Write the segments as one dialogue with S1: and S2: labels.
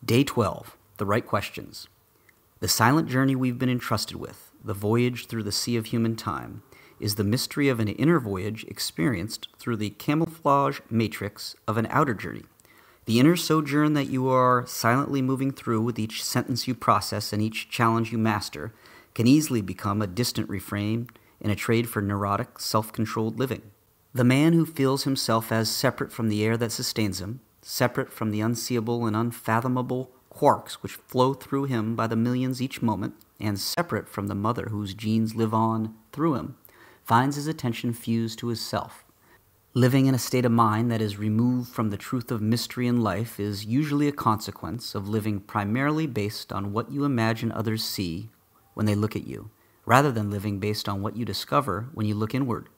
S1: Day 12, The Right Questions. The silent journey we've been entrusted with, the voyage through the sea of human time, is the mystery of an inner voyage experienced through the camouflage matrix of an outer journey. The inner sojourn that you are silently moving through with each sentence you process and each challenge you master can easily become a distant refrain in a trade for neurotic, self-controlled living. The man who feels himself as separate from the air that sustains him, separate from the unseeable and unfathomable quarks which flow through him by the millions each moment, and separate from the mother whose genes live on through him, finds his attention fused to his self. Living in a state of mind that is removed from the truth of mystery in life is usually a consequence of living primarily based on what you imagine others see when they look at you, rather than living based on what you discover when you look inward.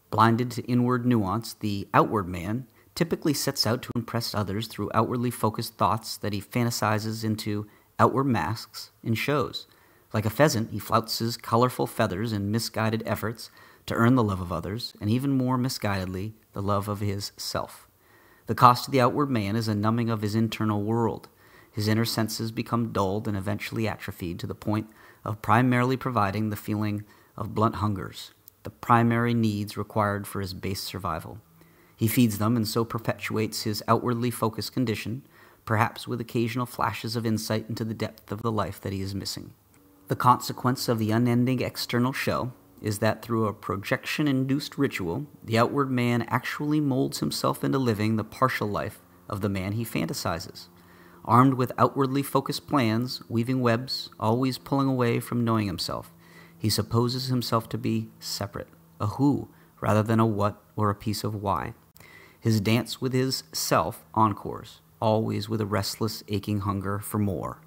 S1: Blinded to inward nuance, the outward man typically sets out to impress others through outwardly focused thoughts that he fantasizes into outward masks in shows. Like a pheasant, he flouts his colorful feathers in misguided efforts to earn the love of others, and even more misguidedly, the love of his self. The cost of the outward man is a numbing of his internal world. His inner senses become dulled and eventually atrophied to the point of primarily providing the feeling of blunt hungers, the primary needs required for his base survival. He feeds them and so perpetuates his outwardly focused condition, perhaps with occasional flashes of insight into the depth of the life that he is missing. The consequence of the unending external show is that through a projection-induced ritual, the outward man actually molds himself into living the partial life of the man he fantasizes. Armed with outwardly focused plans, weaving webs, always pulling away from knowing himself, he supposes himself to be separate, a who rather than a what or a piece of why. His dance with his self encores, always with a restless, aching hunger for more.